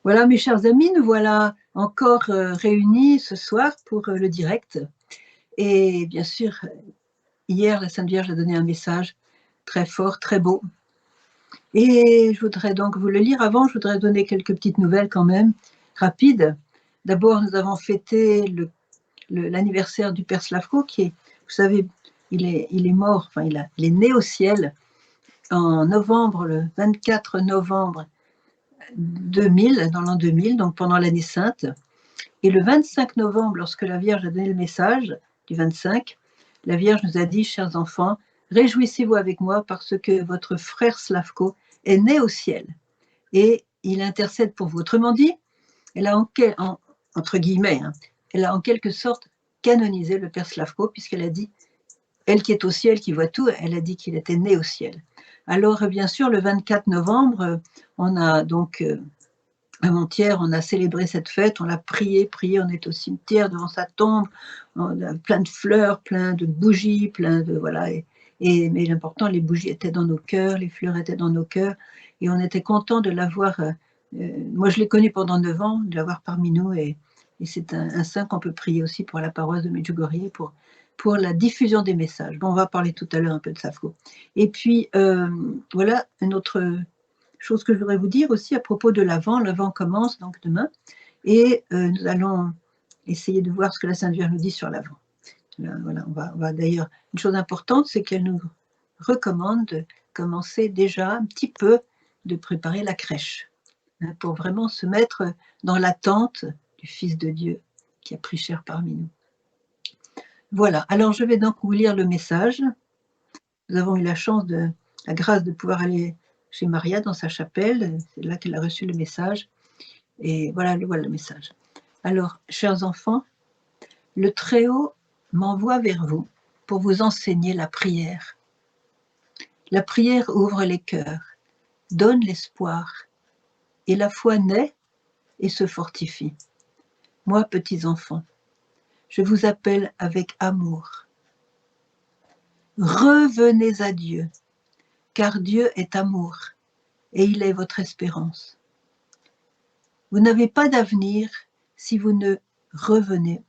Voilà, mes chers amis, nous voilà encore réunis ce soir pour le direct. Et bien sûr, hier, la Sainte Vierge a donné un message très fort, très beau. Et je voudrais donc vous le lire. Avant, je voudrais donner quelques petites nouvelles quand même, rapides. D'abord, nous avons fêté l'anniversaire du Père Slavko, qui est, vous savez, il est mort, enfin, il est né au ciel en novembre, le 24 novembre 2000, dans l'an 2000, donc pendant l'année sainte. Et le 25 novembre, lorsque la Vierge a donné le message du 25, la Vierge nous a dit, chers enfants, réjouissez-vous avec moi parce que votre frère Slavko est né au ciel et il intercède pour vous. Autrement dit, elle a entre guillemets, elle a en quelque sorte canonisé le Père Slavko, puisqu'elle a dit, elle qui est au ciel, qui voit tout, elle a dit qu'il était né au ciel. Alors bien sûr, le 24 novembre, on a donc avant-hier, on a célébré cette fête, on l'a prié, on est au cimetière devant sa tombe, on a plein de fleurs, plein de bougies, plein de voilà. Mais l'important, les bougies étaient dans nos cœurs, les fleurs étaient dans nos cœurs, et on était content de l'avoir. Moi, je l'ai connu pendant 9 ans, de l'avoir parmi nous, et c'est un saint qu'on peut prier aussi pour la paroisse de Medjugorje, pour la diffusion des messages. Bon, on va parler tout à l'heure un peu de Slavko. Et puis voilà une autre chose que je voudrais vous dire aussi à propos de l'Avent. L'Avent commence donc demain et nous allons essayer de voir ce que la Sainte Vierge nous dit sur l'Avent. Voilà, on va d'ailleurs, une chose importante, c'est qu'elle nous recommande de commencer déjà un petit peu de préparer la crèche, pour vraiment se mettre dans l'attente du Fils de Dieu qui a pris chair parmi nous. Voilà, alors je vais donc vous lire le message. Nous avons eu la grâce de pouvoir aller chez Maria dans sa chapelle, c'est là qu'elle a reçu le message, et voilà le message. Alors, chers enfants, le Très-Haut m'envoie vers vous pour vous enseigner la prière. La prière ouvre les cœurs, donne l'espoir, et la foi naît et se fortifie. Moi, petits enfants, je vous appelle avec amour. Revenez à Dieu, car Dieu est amour, et il est votre espérance. Vous n'avez pas d'avenir si vous ne revenez,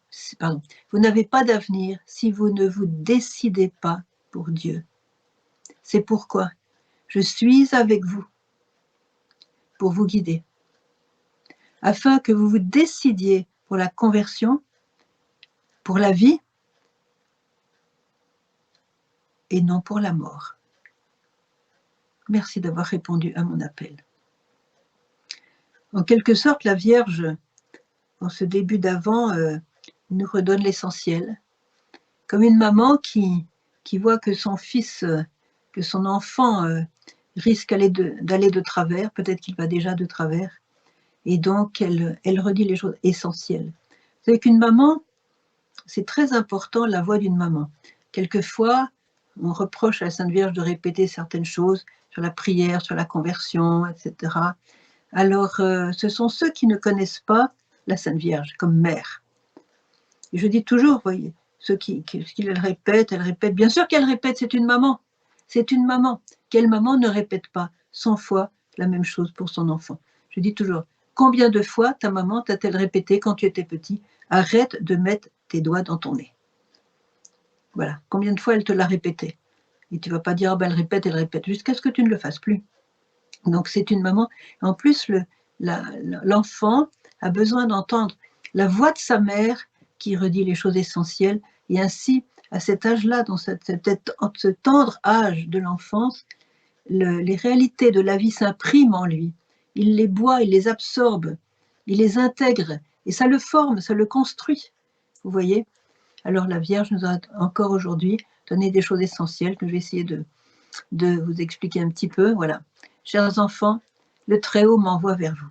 vous n'avez pas d'avenir si vous ne vous décidez pas pour Dieu. C'est pourquoi je suis avec vous pour vous guider, afin que vous vous décidiez pour la conversion, pour la vie et non pour la mort. Merci d'avoir répondu à mon appel. En quelque sorte, la Vierge, en ce début d'Avent, nous redonne l'essentiel, comme une maman qui voit que son fils, que son enfant risque d'aller de travers, peut-être qu'il va déjà de travers, et donc elle redit les choses essentielles. Vous savez qu'une maman, c'est très important la voix d'une maman. Quelquefois, on reproche à la Sainte Vierge de répéter certaines choses sur la prière, sur la conversion, etc. Alors, ce sont ceux qui ne connaissent pas la Sainte Vierge comme mère. Et je dis toujours, voyez, ceux qui elle répète, bien sûr qu'elle répète, c'est une maman. C'est une maman. Quelle maman ne répète pas 100 fois la même chose pour son enfant? Je dis toujours, combien de fois ta maman t'a-t-elle répété quand tu étais petit, arrête de mettre tes doigts dans ton nez? Voilà, combien de fois elle te l'a répété? Et tu ne vas pas dire, ah ben elle répète, jusqu'à ce que tu ne le fasses plus. Donc c'est une maman. En plus, l'enfant a besoin d'entendre la voix de sa mère qui redit les choses essentielles, et ainsi, à cet âge-là, dans ce tendre âge de l'enfance, les réalités de la vie s'impriment en lui. Il les boit, il les absorbe, il les intègre, et ça le forme, ça le construit. Vous voyez? Alors la Vierge nous a encore aujourd'hui donné des choses essentielles que je vais essayer de vous expliquer un petit peu. Voilà. Chers enfants, le Très-Haut m'envoie vers vous.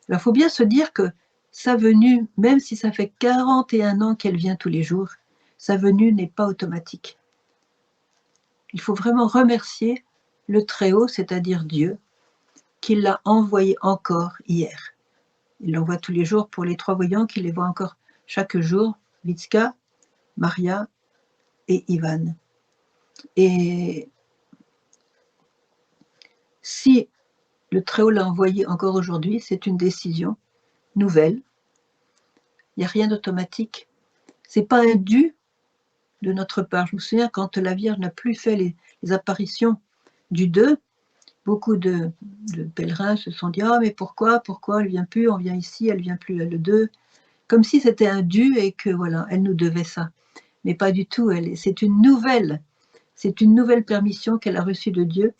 Alors, il faut bien se dire que sa venue, même si ça fait 41 ans qu'elle vient tous les jours, sa venue n'est pas automatique. Il faut vraiment remercier le Très-Haut, c'est-à-dire Dieu, qui l'a envoyé encore hier. Il l'envoie tous les jours pour les 3 voyants, qui les voient encore chaque jour, Vitska, Maria et Ivan. Et si Le Très-Haut l'a envoyé encore aujourd'hui, c'est une décision nouvelle. Il n'y a rien d'automatique. Ce n'est pas un dû de notre part. Je me souviens quand la Vierge n'a plus fait les apparitions du 2, beaucoup de pèlerins se sont dit « Ah, mais pourquoi elle ne vient plus, on vient ici, elle ne vient plus le 2 », comme si c'était un dû et que voilà, elle nous devait ça. Mais pas du tout, c'est une nouvelle permission qu'elle a reçue de Dieu,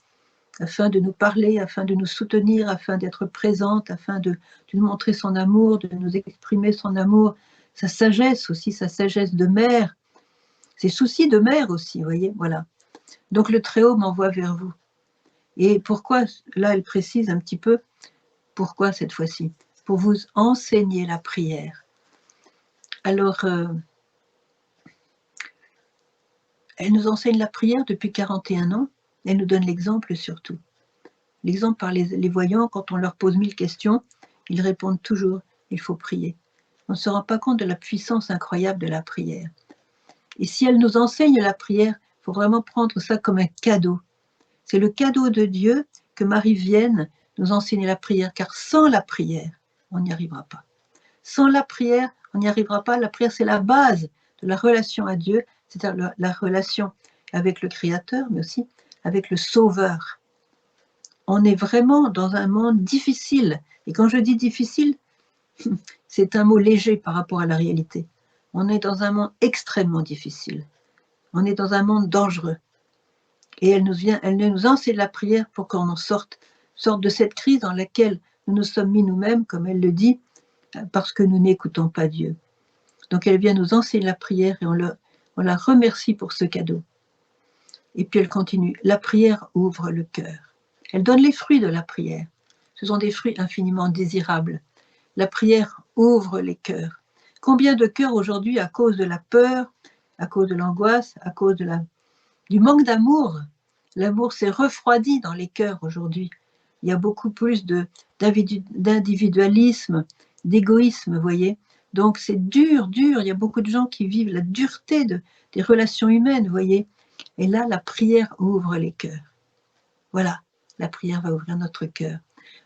afin de nous parler, afin de nous soutenir, afin d'être présente, afin de nous montrer son amour, de nous exprimer son amour, sa sagesse aussi, sa sagesse de mère, ses soucis de mère aussi, vous voyez, voilà. Donc le Très-Haut m'envoie vers vous. Et pourquoi, là elle précise un petit peu, pourquoi cette fois-ci? Pour vous enseigner la prière. Alors, elle nous enseigne la prière depuis 41 ans, elle nous donne l'exemple surtout. L'exemple par les voyants, quand on leur pose 1000 questions, ils répondent toujours, il faut prier. On ne se rend pas compte de la puissance incroyable de la prière. Et si elle nous enseigne la prière, il faut vraiment prendre ça comme un cadeau. C'est le cadeau de Dieu que Marie vienne nous enseigner la prière, car sans la prière, on n'y arrivera pas. Sans la prière, on n'y arrivera pas. La prière, c'est la base de la relation à Dieu, c'est-à-dire la relation avec le Créateur, mais aussi avec le Sauveur. On est vraiment dans un monde difficile. Et quand je dis difficile, c'est un mot léger par rapport à la réalité. On est dans un monde extrêmement difficile. On est dans un monde dangereux. Et elle nous enseigne la prière pour qu'on en sorte de cette crise dans laquelle nous nous sommes mis nous-mêmes, comme elle le dit, parce que nous n'écoutons pas Dieu. Donc elle vient nous enseigner la prière et on la remercie pour ce cadeau. Et puis elle continue, la prière ouvre le cœur. Elle donne les fruits de la prière. Ce sont des fruits infiniment désirables. La prière ouvre les cœurs. Combien de cœurs aujourd'hui, à cause de la peur, à cause de l'angoisse, à cause du manque d'amour, l'amour s'est refroidi dans les cœurs aujourd'hui. Il y a beaucoup plus d'individualisme, d'égoïsme, vous voyez. Donc c'est dur, il y a beaucoup de gens qui vivent la dureté des relations humaines, vous voyez. Et là, la prière ouvre les cœurs. Voilà, la prière va ouvrir notre cœur.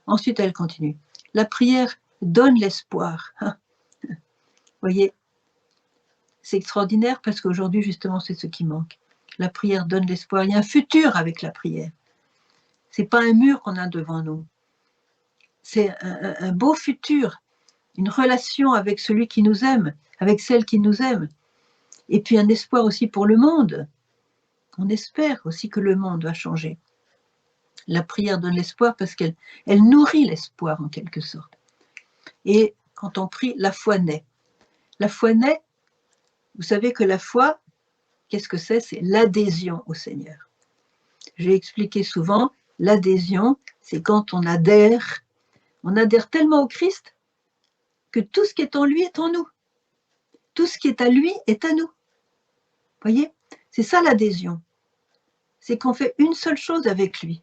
Ensuite, elle continue. La prière donne l'espoir. Vous voyez, c'est extraordinaire parce qu'aujourd'hui, justement, c'est ce qui manque. La prière donne l'espoir. Il y a un futur avec la prière. Ce n'est pas un mur qu'on a devant nous. C'est un beau futur, une relation avec celui qui nous aime, avec celle qui nous aime. Et puis un espoir aussi pour le monde. On espère aussi que le monde va changer. La prière donne l'espoir parce qu'elle nourrit l'espoir en quelque sorte. Et quand on prie, la foi naît. La foi naît, vous savez que la foi, qu'est-ce que c'est? C'est l'adhésion au Seigneur. J'ai expliqué souvent, l'adhésion, c'est quand on adhère tellement au Christ que tout ce qui est en lui est en nous. Tout ce qui est à lui est à nous. Vous voyez? C'est ça l'adhésion. C'est qu'on fait une seule chose avec lui.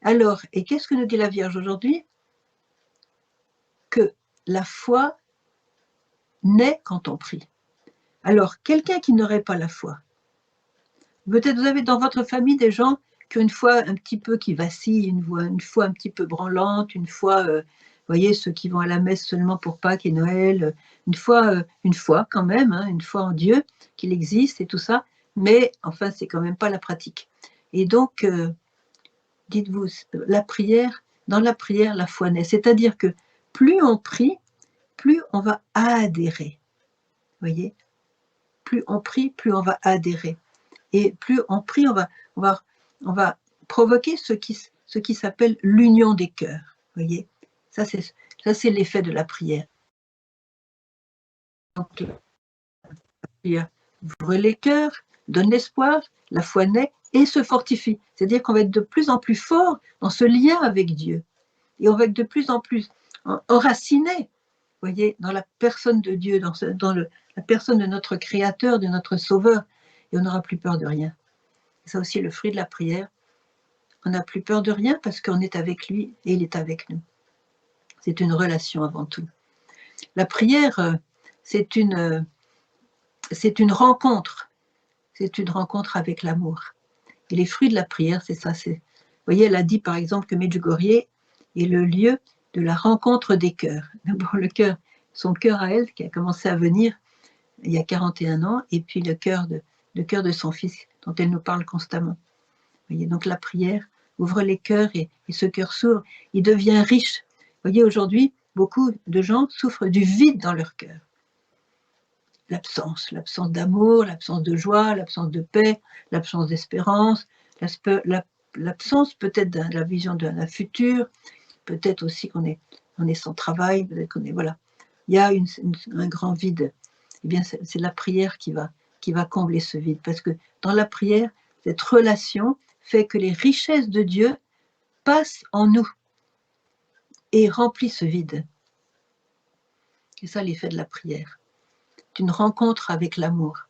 Alors, et qu'est-ce que nous dit la Vierge aujourd'hui? Que la foi naît quand on prie. Alors, quelqu'un qui n'aurait pas la foi, peut-être vous avez dans votre famille des gens qui ont une foi un petit peu qui vacille, une foi un petit peu branlante, une foi, vous voyez, ceux qui vont à la messe seulement pour Pâques et Noël, une foi quand même, hein, une foi en Dieu, qu'il existe et tout ça, mais enfin, c'est quand même pas la pratique. Et donc, dites-vous, dans la prière, la foi naît. C'est-à-dire que plus on prie, plus on va adhérer. Vous voyez? Plus on prie, plus on va adhérer. Et plus on prie, on va provoquer ce qui s'appelle l'union des cœurs. Vous voyez? Ça, c'est l'effet de la prière. Donc, la prière ouvre les cœurs, donne l'espoir, la foi naît et se fortifie. C'est-à-dire qu'on va être de plus en plus fort dans ce lien avec Dieu. Et on va être de plus en plus enraciné, vous voyez, dans la personne de Dieu, dans la personne de notre Créateur, de notre Sauveur. Et on n'aura plus peur de rien. C'est aussi le fruit de la prière. On n'a plus peur de rien parce qu'on est avec lui et il est avec nous. C'est une relation avant tout. La prière, c'est une rencontre. C'est une rencontre avec l'amour. Et les fruits de la prière, c'est ça. Vous voyez, elle a dit par exemple que Medjugorje, est le lieu de la rencontre des cœurs. D'abord son cœur à elle qui a commencé à venir il y a 41 ans, et puis le cœur de son fils dont elle nous parle constamment. Vous voyez, donc la prière ouvre les cœurs, et ce cœur s'ouvre, il devient riche. Vous voyez, aujourd'hui, beaucoup de gens souffrent du vide dans leur cœur. L'absence d'amour, l'absence de joie, l'absence de paix, l'absence d'espérance, l'absence peut-être de la vision d'un futur, peut-être aussi qu'on est sans travail, peut-être qu'on est, voilà. Il y a un grand vide. Eh bien, c'est la prière qui va combler ce vide, parce que dans la prière, cette relation fait que les richesses de Dieu passent en nous et remplissent ce vide. C'est ça l'effet de la prière. C'est une rencontre avec l'amour.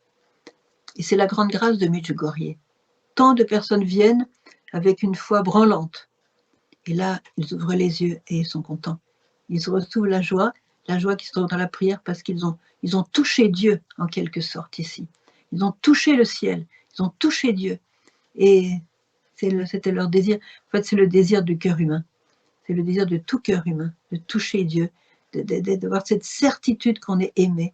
Et c'est la grande grâce de Medjugorje. Tant de personnes viennent avec une foi branlante. Et là, ils ouvrent les yeux et ils sont contents. Ils retrouvent la joie qui se trouve dans la prière, parce qu'ils ont touché Dieu, en quelque sorte, ici. Ils ont touché le ciel, ils ont touché Dieu. Et c'était leur désir. En fait, c'est le désir du cœur humain. C'est le désir de tout cœur humain, de toucher Dieu, d'avoir cette certitude qu'on est aimé,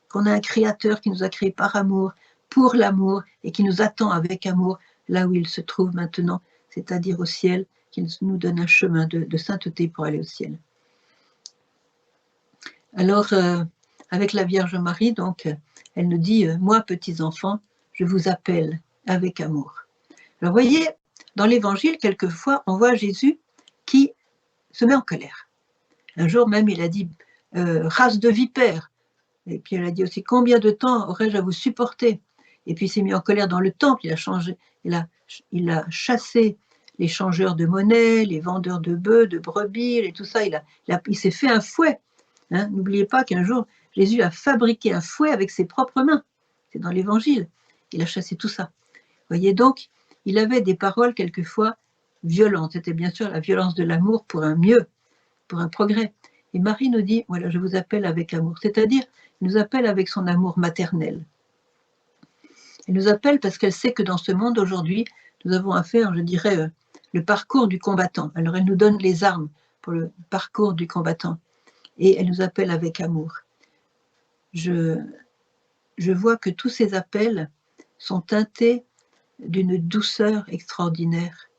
qu'on a un créateur qui nous a créés par amour, pour l'amour, et qui nous attend avec amour là où il se trouve maintenant, c'est-à-dire au ciel, qu'il nous donne un chemin de sainteté pour aller au ciel. Alors, avec la Vierge Marie, donc, elle nous dit, moi, petits enfants, je vous appelle avec amour. Alors, vous voyez, dans l'Évangile, quelquefois, on voit Jésus qui se met en colère. Un jour même, il a dit, race de vipères. Et puis, elle a dit aussi, combien de temps aurais-je à vous supporter? Et puis, il s'est mis en colère dans le temple, il a chassé les changeurs de monnaie, les vendeurs de bœufs, de brebis, et tout ça. Il s'est fait un fouet. Hein, n'oubliez pas qu'un jour, Jésus a fabriqué un fouet avec ses propres mains. C'est dans l'Évangile. Il a chassé tout ça. Vous voyez, donc, il avait des paroles quelquefois violentes. C'était bien sûr la violence de l'amour pour un mieux, pour un progrès. Et Marie nous dit, voilà, je vous appelle avec amour. C'est-à-dire, elle nous appelle avec son amour maternel. Elle nous appelle parce qu'elle sait que dans ce monde aujourd'hui, nous avons à faire, je dirais, le parcours du combattant. Alors, elle nous donne les armes pour le parcours du combattant. Et elle nous appelle avec amour. Je vois que tous ces appels sont teintés d'une douceur extraordinaire,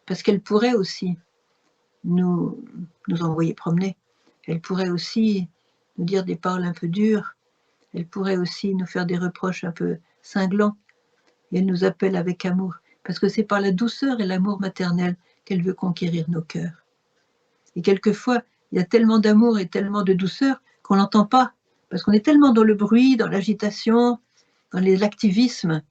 parce qu'elle pourrait aussi nous envoyer promener. Elle pourrait aussi nous dire des paroles un peu dures. Elle pourrait aussi nous faire des reproches un peu cinglants. Et elle nous appelle avec amour, parce que c'est par la douceur et l'amour maternel qu'elle veut conquérir nos cœurs. Et quelquefois, il y a tellement d'amour et tellement de douceur qu'on ne l'entend pas, parce qu'on est tellement dans le bruit, dans l'agitation, dans l'activisme,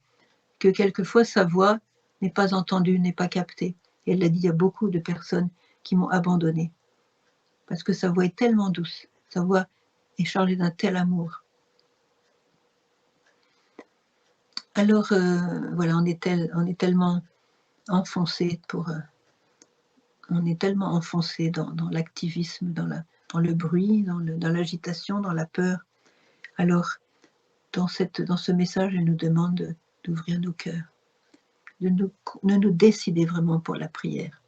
que quelquefois sa voix n'est pas entendue, n'est pas captée. Et elle l'a dit, il y a beaucoup de personnes qui m'ont abandonnée, parce que sa voix est tellement douce, sa voix est chargée d'un tel amour. Alors, voilà, on est tellement enfoncé on est tellement enfoncé dans l'activisme, dans le bruit, dans l'agitation, dans la peur. Alors, dans ce message, elle nous demande d'ouvrir nos cœurs, de nous décider vraiment pour la prière.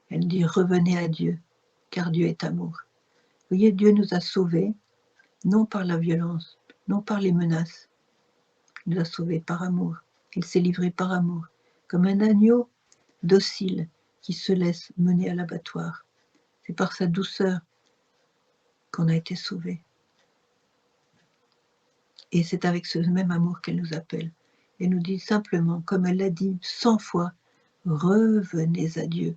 Elle dit, revenez à Dieu, car Dieu est amour. Vous voyez, Dieu nous a sauvés, non par la violence, non par les menaces. Il nous a sauvés par amour. Il s'est livré par amour, comme un agneau docile qui se laisse mener à l'abattoir. C'est par sa douceur qu'on a été sauvés. Et c'est avec ce même amour qu'elle nous appelle. Elle nous dit simplement, comme elle l'a dit 100 fois, revenez à Dieu.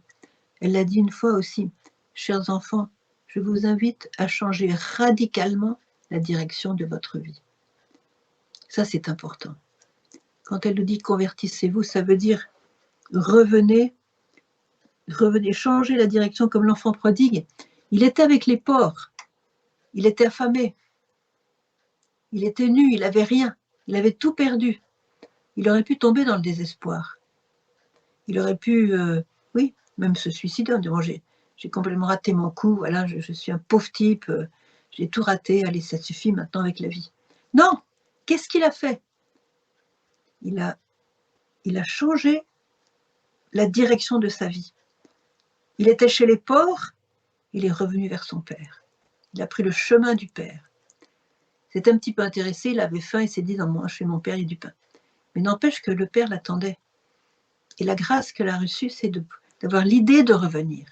Elle l'a dit une fois aussi, chers enfants, je vous invite à changer radicalement la direction de votre vie. Ça, c'est important. Quand elle nous dit convertissez-vous, ça veut dire revenez, changez la direction comme l'enfant prodigue. Il était avec les porcs, il était affamé, il était nu, il n'avait rien, il avait tout perdu. Il aurait pu tomber dans le désespoir. Il aurait pu, oui, même se suicider en disant j'ai complètement raté mon coup, voilà, je suis un pauvre type, j'ai tout raté, allez, ça suffit maintenant avec la vie. Non, qu'est-ce qu'il a fait? Il a changé la direction de sa vie. Il était chez les porcs, il est revenu vers son Père. Il a pris le chemin du Père. C'est un petit peu intéressé, il avait faim, il s'est dit, non, moi, chez mon Père, il y a du pain. Mais n'empêche que le Père l'attendait. Et la grâce qu'elle a reçue, c'est d'avoir l'idée de revenir.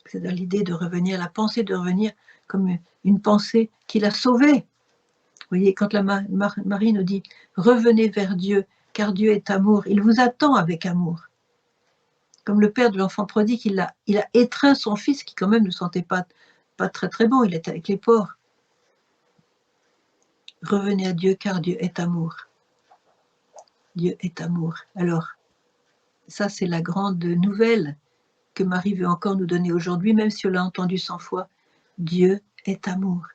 C'est-à-dire l'idée de revenir, la pensée de revenir comme une pensée qui l'a sauvée. Vous voyez, quand la Marie nous dit « Revenez vers Dieu, car Dieu est amour », il vous attend avec amour. Comme le père de l'enfant prodigue, il a étreint son fils qui quand même ne sentait pas très très bon, il était avec les porcs. Revenez à Dieu, car Dieu est amour. Dieu est amour. Alors, ça c'est la grande nouvelle que Marie veut encore nous donner aujourd'hui, même si on l'a entendu 100 fois. Dieu est amour.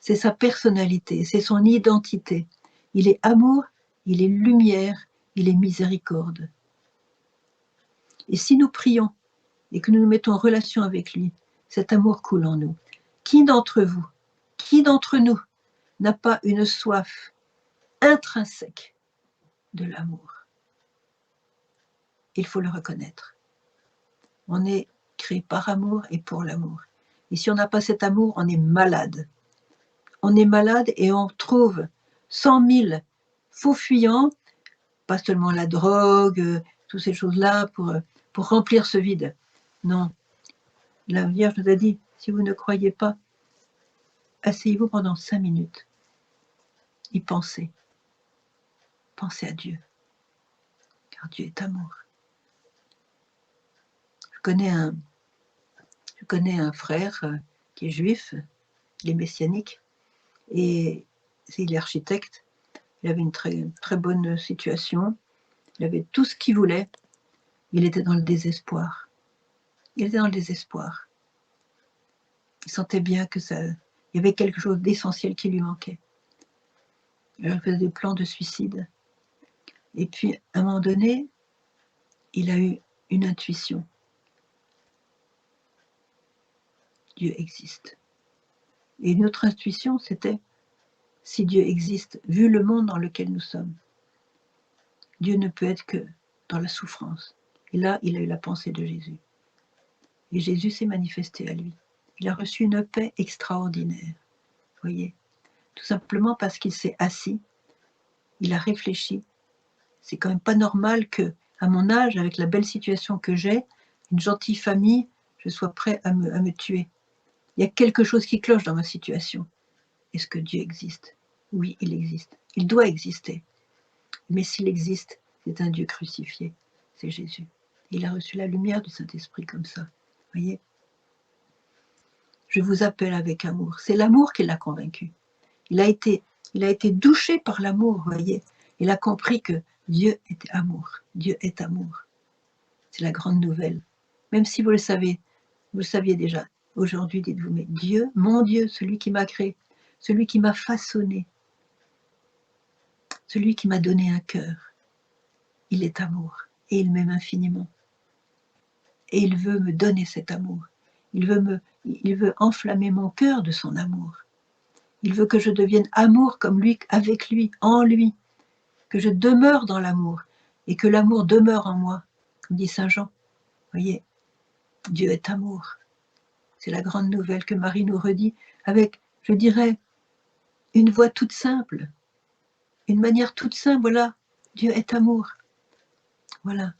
C'est sa personnalité, c'est son identité. Il est amour, il est lumière, il est miséricorde. Et si nous prions et que nous nous mettons en relation avec lui, cet amour coule en nous. Qui d'entre vous, qui d'entre nous n'a pas une soif intrinsèque de l'amour? Il faut le reconnaître. On est créé par amour et pour l'amour. Et si on n'a pas cet amour, on est malade. On est malade et on trouve 100 000 faux fuyants, pas seulement la drogue, toutes ces choses-là pour remplir ce vide. Non. La Vierge nous a dit, si vous ne croyez pas, asseyez-vous pendant 5 minutes. Y pensez. Pensez à Dieu. Car Dieu est amour. Je connais un frère qui est juif, il est messianique, et il est architecte. Il avait une très, très bonne situation. Il avait tout ce qu'il voulait. Il était dans le désespoir. Il était dans le désespoir. Il sentait bien que il y avait quelque chose d'essentiel qui lui manquait. Il faisait des plans de suicide. Et puis, à un moment donné, il a eu une intuition. Dieu existe. Et une autre intuition, c'était, si Dieu existe, vu le monde dans lequel nous sommes, Dieu ne peut être que dans la souffrance. Et là, il a eu la pensée de Jésus. Et Jésus s'est manifesté à lui. Il a reçu une paix extraordinaire. Voyez, tout simplement parce qu'il s'est assis, il a réfléchi. C'est quand même pas normal que, à mon âge, avec la belle situation que j'ai, une gentille famille, je sois prêt à me tuer. Il y a quelque chose qui cloche dans ma situation. Est-ce que Dieu existe? Oui, il existe. Il doit exister. Mais s'il existe, c'est un Dieu crucifié. C'est Jésus. Il a reçu la lumière du Saint-Esprit comme ça. Voyez? Je vous appelle avec amour. C'est l'amour qui l'a convaincu. Il a été douché par l'amour, voyez. Il a compris que Dieu était amour. Dieu est amour. C'est la grande nouvelle. Même si vous le saviez déjà. Aujourd'hui, dites-vous, mais Dieu, mon Dieu, celui qui m'a créé, celui qui m'a façonné, celui qui m'a donné un cœur, il est amour et il m'aime infiniment. Et il veut me donner cet amour. Il veut enflammer mon cœur de son amour. Il veut que je devienne amour comme lui, avec lui, en lui, que je demeure dans l'amour et que l'amour demeure en moi, comme dit Saint Jean. Voyez, Dieu est amour. C'est la grande nouvelle que Marie nous redit avec, je dirais, une voix toute simple, une manière toute simple. Voilà, Dieu est amour. Voilà.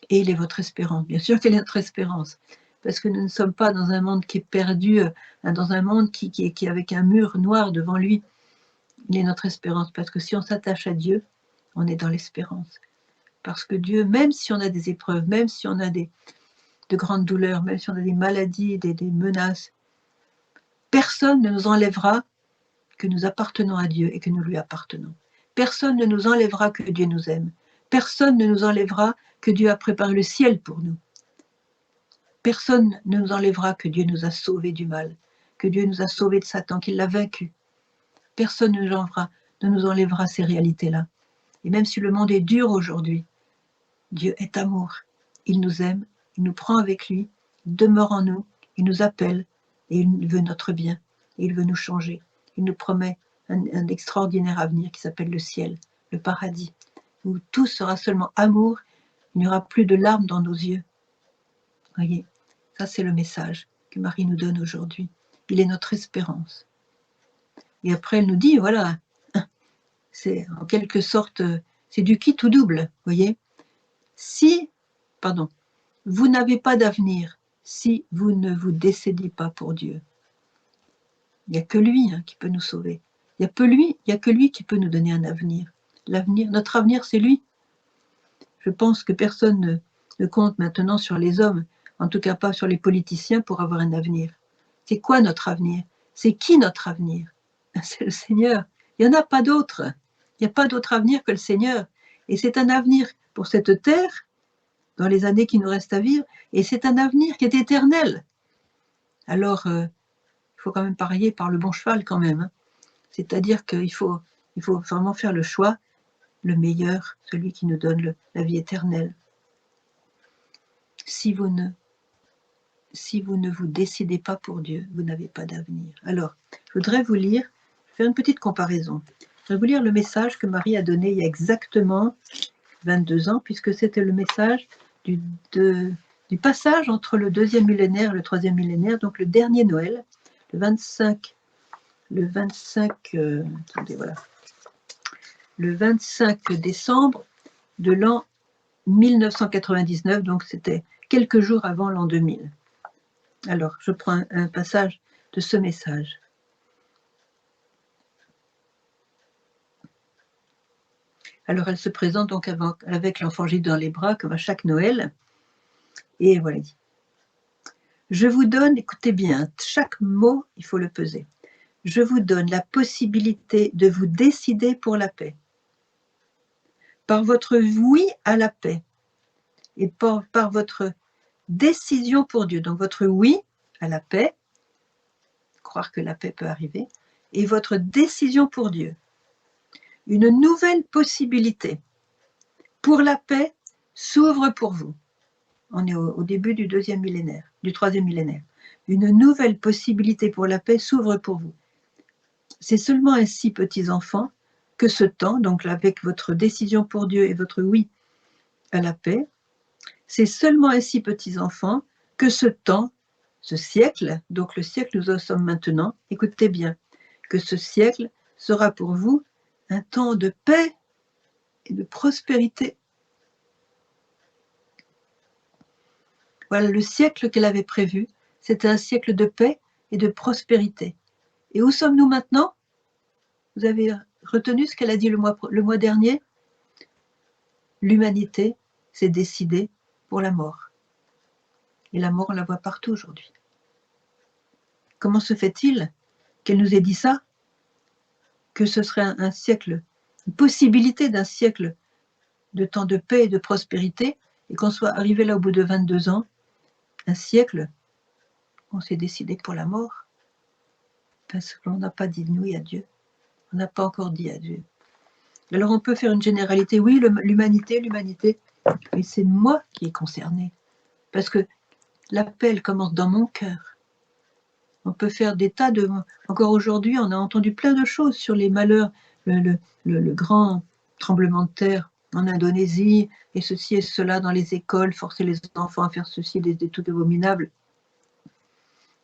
Et il est votre espérance. Bien sûr qu'elle est notre espérance. Parce que nous ne sommes pas dans un monde qui est perdu, dans un monde qui est avec un mur noir devant lui. Il est notre espérance. Parce que si on s'attache à Dieu, on est dans l'espérance. Parce que Dieu, même si on a des épreuves, même si on a de grandes douleurs, même si on a des maladies, des menaces, personne ne nous enlèvera que nous appartenons à Dieu et que nous lui appartenons. Personne ne nous enlèvera que Dieu nous aime. Personne ne nous enlèvera que Dieu a préparé le ciel pour nous. Personne ne nous enlèvera que Dieu nous a sauvés du mal, que Dieu nous a sauvés de Satan, qu'il l'a vaincu. Personne ne nous enlèvera ces réalités-là. Et même si le monde est dur aujourd'hui, Dieu est amour. Il nous aime, il nous prend avec lui, il demeure en nous, il nous appelle et il veut notre bien. Et il veut nous changer. Il nous promet un extraordinaire avenir qui s'appelle le ciel, le paradis, où tout sera seulement amour, il n'y aura plus de larmes dans nos yeux. Voyez, ça c'est le message que Marie nous donne aujourd'hui. Il est notre espérance. Et après elle nous dit, voilà, c'est en quelque sorte, c'est du quitte ou double, voyez. Si, pardon, vous n'avez pas d'avenir, si vous ne vous décédez pas pour Dieu. Il n'y a que lui qui peut nous sauver. Il n'y a que lui qui peut nous donner un avenir. L'avenir, notre avenir, c'est lui. Je pense que personne ne compte maintenant sur les hommes, en tout cas pas sur les politiciens, pour avoir un avenir. C'est quoi notre avenir? C'est qui notre avenir? C'est le Seigneur. Il n'y en a pas d'autre. Il n'y a pas d'autre avenir que le Seigneur. Et c'est un avenir pour cette terre, dans les années qui nous restent à vivre, et c'est un avenir qui est éternel. Alors, il faut quand même parier par le bon cheval quand même. C'est-à-dire qu'il faut vraiment faire le choix, le meilleur, celui qui nous donne la vie éternelle. Si vous ne vous décidez pas pour Dieu, vous n'avez pas d'avenir. Alors, je voudrais vous lire, faire une petite comparaison. Je vais vous lire le message que Marie a donné il y a exactement 22 ans, puisque c'était le message du passage entre le 2e millénaire et le 3e millénaire, donc le dernier Noël, le 25 décembre de l'an 1999, donc c'était quelques jours avant l'an 2000. Alors, je prends un passage de ce message. Alors, elle se présente donc avec l'enfant Jésus dans les bras, comme à chaque Noël. Et voilà. Je vous donne, écoutez bien, chaque mot, il faut le peser. Je vous donne la possibilité de vous décider pour la paix. Par votre oui à la paix et par votre décision pour Dieu. Donc, votre oui à la paix, croire que la paix peut arriver, et votre décision pour Dieu. Une nouvelle possibilité pour la paix s'ouvre pour vous. On est au début du 2e millénaire, du 3e millénaire. Une nouvelle possibilité pour la paix s'ouvre pour vous. C'est seulement ainsi, petits enfants, que ce temps, donc avec votre décision pour Dieu et votre oui à la paix, c'est seulement ainsi, petits enfants, que ce temps, ce siècle, donc le siècle où nous en sommes maintenant, écoutez bien, que ce siècle sera pour vous un temps de paix et de prospérité. Voilà, le siècle qu'elle avait prévu, c'était un siècle de paix et de prospérité. Et où sommes-nous maintenant? Vous avez retenu ce qu'elle a dit le mois dernier? L'humanité s'est décidée pour la mort. Et la mort, on la voit partout aujourd'hui. Comment se fait-il qu'elle nous ait dit ça? Que ce serait un siècle, une possibilité d'un siècle de temps de paix et de prospérité, et qu'on soit arrivé là au bout de 22 ans, un siècle, on s'est décidé pour la mort, parce qu'on n'a pas dit oui à Dieu. On n'a pas encore dit à Dieu. Alors on peut faire une généralité, oui, l'humanité, mais c'est moi qui est concerné, parce que l'appel commence dans mon cœur. On peut faire des tas de... Encore aujourd'hui, on a entendu plein de choses sur les malheurs, le grand tremblement de terre en Indonésie, et ceci et cela dans les écoles, forcer les enfants à faire ceci, des trucs abominables.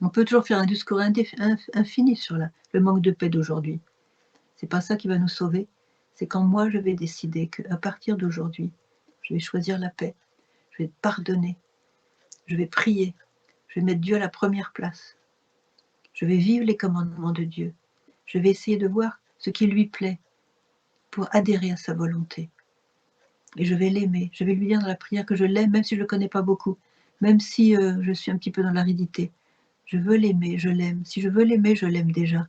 On peut toujours faire un discours infini sur le manque de paix d'aujourd'hui. C'est pas ça qui va nous sauver. C'est quand moi je vais décider qu'à partir d'aujourd'hui, je vais choisir la paix, je vais pardonner, je vais prier, je vais mettre Dieu à la première place. Je vais vivre les commandements de Dieu. Je vais essayer de voir ce qui lui plaît pour adhérer à sa volonté. Et je vais l'aimer. Je vais lui dire dans la prière que je l'aime, même si je ne le connais pas beaucoup, même si je suis un petit peu dans l'aridité. Je veux l'aimer, je l'aime. Si je veux l'aimer, je l'aime déjà.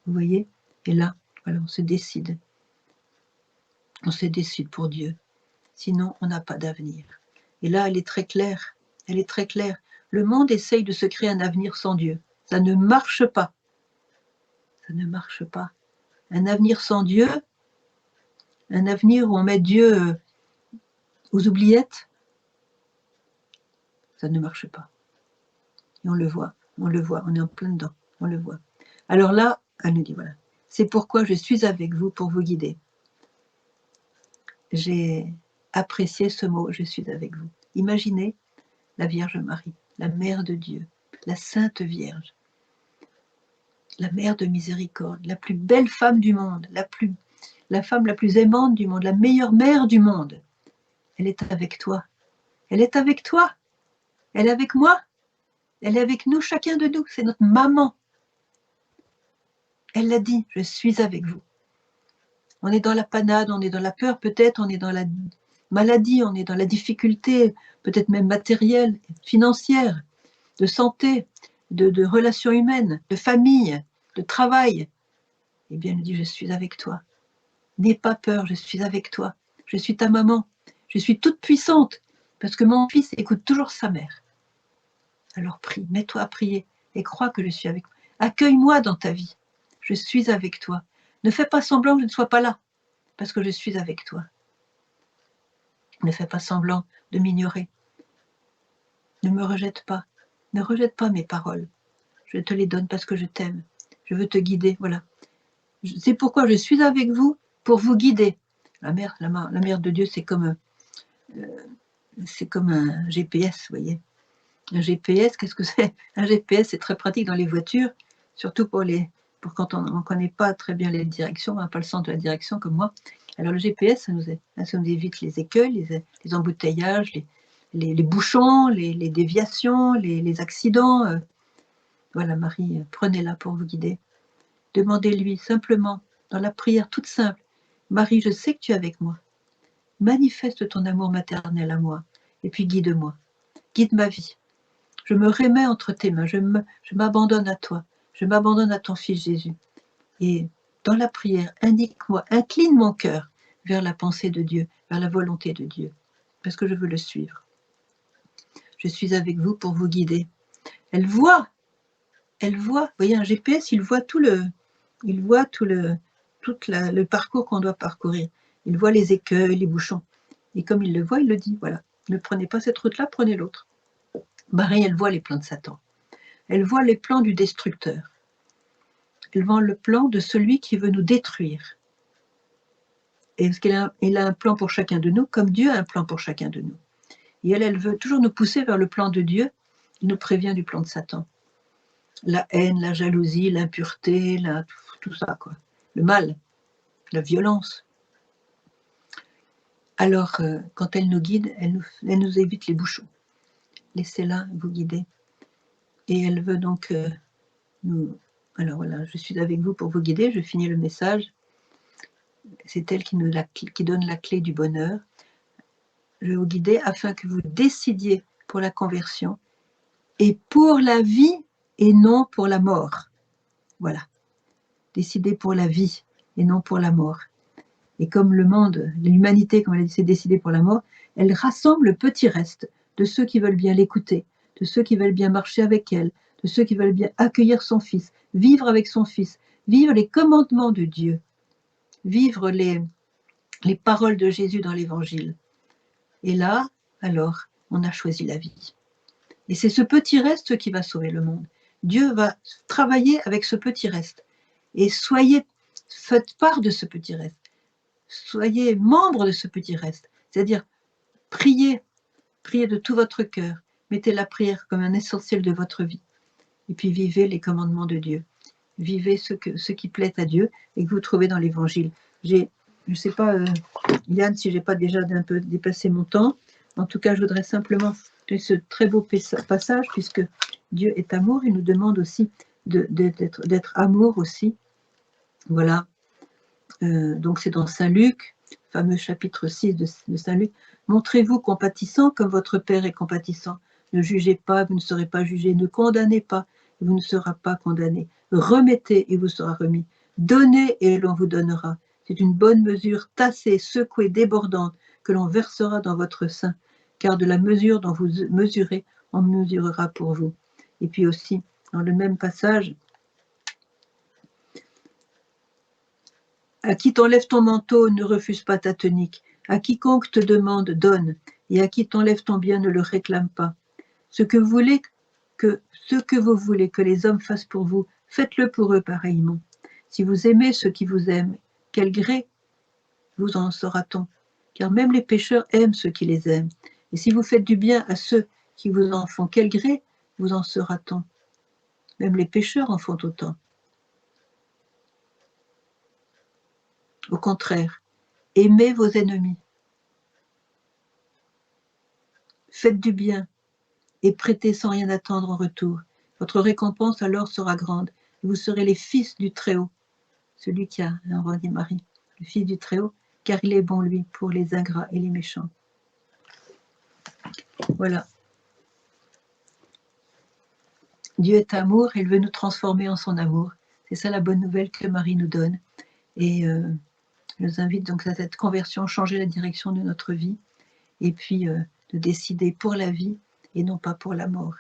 Vous voyez? Et là, voilà, on se décide. On se décide pour Dieu. Sinon, on n'a pas d'avenir. Et là, elle est très claire. Elle est très claire. Le monde essaye de se créer un avenir sans Dieu. Ça ne marche pas. Ça ne marche pas. Un avenir sans Dieu, un avenir où on met Dieu aux oubliettes, ça ne marche pas. Et on le voit, on est en plein dedans, on le voit. Alors là, elle nous dit, voilà, c'est pourquoi je suis avec vous pour vous guider. J'ai apprécié ce mot, je suis avec vous. Imaginez la Vierge Marie, la Mère de Dieu, la Sainte Vierge, la Mère de miséricorde, la plus belle femme du monde, la femme la plus aimante du monde, la meilleure mère du monde. Elle est avec toi. Elle est avec toi. Elle est avec moi. Elle est avec nous, chacun de nous. C'est notre maman. Elle l'a dit, je suis avec vous. On est dans la panade, on est dans la peur peut-être, on est dans la maladie, on est dans la difficulté, peut-être même matérielle, financière, de santé, de relations humaines, de famille, de travail. Eh bien, elle dit, je suis avec toi. N'aie pas peur, je suis avec toi. Je suis ta maman. Je suis toute puissante, parce que mon fils écoute toujours sa mère. Alors prie, mets-toi à prier et crois que je suis avec toi. Accueille-moi dans ta vie. Je suis avec toi. Ne fais pas semblant que je ne sois pas là, parce que je suis avec toi. Ne fais pas semblant de m'ignorer. Ne me rejette pas. Ne rejette pas mes paroles. Je te les donne parce que je t'aime. Je veux te guider, voilà. C'est pourquoi je suis avec vous, pour vous guider. La mère de Dieu, c'est comme un GPS, vous voyez. Un GPS, qu'est-ce que c'est? Un GPS, c'est très pratique dans les voitures, surtout pour quand on ne connaît pas très bien les directions, on n'a pas le sens de la direction comme moi. Alors le GPS, ça nous évite les écueils, les embouteillages, les bouchons, les déviations, les accidents. Voilà, Marie, prenez-la pour vous guider. Demandez-lui simplement, dans la prière toute simple, Marie, je sais que tu es avec moi. Manifeste ton amour maternel à moi, et puis guide-moi. Guide ma vie. Je me remets entre tes mains, je m'abandonne à toi, je m'abandonne à ton Fils Jésus. Et dans la prière, indique-moi, incline mon cœur vers la pensée de Dieu, vers la volonté de Dieu, parce que je veux le suivre. Je suis avec vous pour vous guider. Elle voit, vous voyez, un GPS, il voit tout le parcours qu'on doit parcourir. Il voit les écueils, les bouchons. Et comme il le voit, il le dit, voilà, ne prenez pas cette route-là, prenez l'autre. Marie, elle voit les plans de Satan. Elle voit les plans du destructeur. Elle voit le plan de celui qui veut nous détruire. Et parce qu'il a un plan pour chacun de nous, comme Dieu a un plan pour chacun de nous. Et elle veut toujours nous pousser vers le plan de Dieu. Il nous prévient du plan de Satan. La haine, la jalousie, l'impureté, tout ça, quoi. Le mal, la violence. Alors, quand elle nous guide, elle nous évite les bouchons. Laissez-la vous guider. Et elle veut donc nous... Alors voilà, je suis avec vous pour vous guider, je finis le message. C'est elle qui donne la clé du bonheur. Je vais vous guider afin que vous décidiez pour la conversion et pour la vie et non pour la mort. Voilà. Décidez pour la vie et non pour la mort. Et comme le monde, l'humanité, comme elle a dit, s'est décidée pour la mort, elle rassemble le petit reste de ceux qui veulent bien l'écouter, de ceux qui veulent bien marcher avec elle, de ceux qui veulent bien accueillir son Fils, vivre avec son Fils, vivre les commandements de Dieu, vivre les paroles de Jésus dans l'Évangile. Et là, alors, on a choisi la vie. Et c'est ce petit reste qui va sauver le monde. Dieu va travailler avec ce petit reste. Et faites part de ce petit reste. Soyez membre de ce petit reste. C'est-à-dire, priez de tout votre cœur. Mettez la prière comme un essentiel de votre vie. Et puis vivez les commandements de Dieu. Vivez ce qui plaît à Dieu et que vous trouvez dans l'Évangile. Je ne sais pas, Yann, si je n'ai pas déjà un peu dépassé mon temps. En tout cas, je voudrais simplement faire ce très beau passage, puisque Dieu est amour. Il nous demande aussi d'être amour aussi. Voilà. Donc c'est dans Saint Luc, fameux chapitre 6 de Saint Luc. Montrez-vous compatissant comme votre Père est compatissant. Ne jugez pas, vous ne serez pas jugé. Ne condamnez pas, vous ne serez pas condamné. Remettez et vous sera remis. Donnez et l'on vous donnera. C'est une bonne mesure, tassée, secouée, débordante, que l'on versera dans votre sein. Car de la mesure dont vous mesurez, on mesurera pour vous. Et puis aussi, dans le même passage, à qui t'enlève ton manteau, ne refuse pas ta tunique. À quiconque te demande, donne. Et à qui t'enlève ton bien, ne le réclame pas. Ce que vous voulez que les hommes fassent pour vous, faites-le pour eux pareillement. Si vous aimez ceux qui vous aiment, quel gré vous en saura-t-on? Car même les pécheurs aiment ceux qui les aiment. Et si vous faites du bien à ceux qui vous en font, quel gré vous en sera-t-on? Même les pécheurs en font autant. Au contraire, aimez vos ennemis, faites du bien et prêtez sans rien attendre en retour. Votre récompense alors sera grande, et vous serez les fils du Très-Haut, celui qui a rendit Marie, le fils du Très-Haut, car il est bon, lui, pour les ingrats et les méchants. Voilà. Dieu est amour, et il veut nous transformer en son amour. C'est ça la bonne nouvelle que Marie nous donne. Et je nous invite donc à cette conversion, changer la direction de notre vie, et puis de décider pour la vie et non pas pour la mort.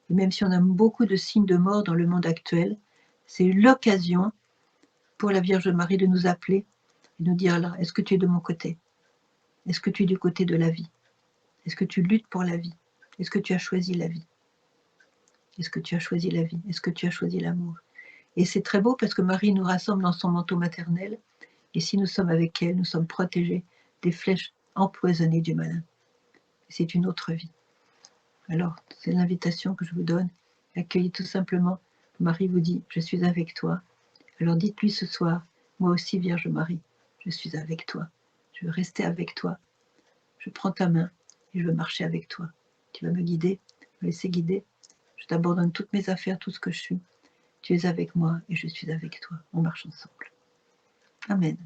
Et même si on a beaucoup de signes de mort dans le monde actuel, c'est l'occasion pour la Vierge Marie de nous appeler et de nous dire, là, est-ce que tu es de mon côté? Est-ce que tu es du côté de la vie? Est-ce que tu luttes pour la vie? Est-ce que tu as choisi la vie? Est-ce que tu as choisi la vie? Est-ce que tu as choisi l'amour? Et c'est très beau parce que Marie nous rassemble dans son manteau maternel, et si nous sommes avec elle, nous sommes protégés des flèches empoisonnées du malin. C'est une autre vie. Alors, c'est l'invitation que je vous donne. Accueillez tout simplement. Marie vous dit, je suis avec toi. Alors dites-lui ce soir, moi aussi Vierge Marie, je suis avec toi. Je veux rester avec toi. Je prends ta main et je veux marcher avec toi. Tu vas me guider, me laisser guider. Je t'abandonne toutes mes affaires, tout ce que je suis. Tu es avec moi et je suis avec toi. On marche ensemble. Amen.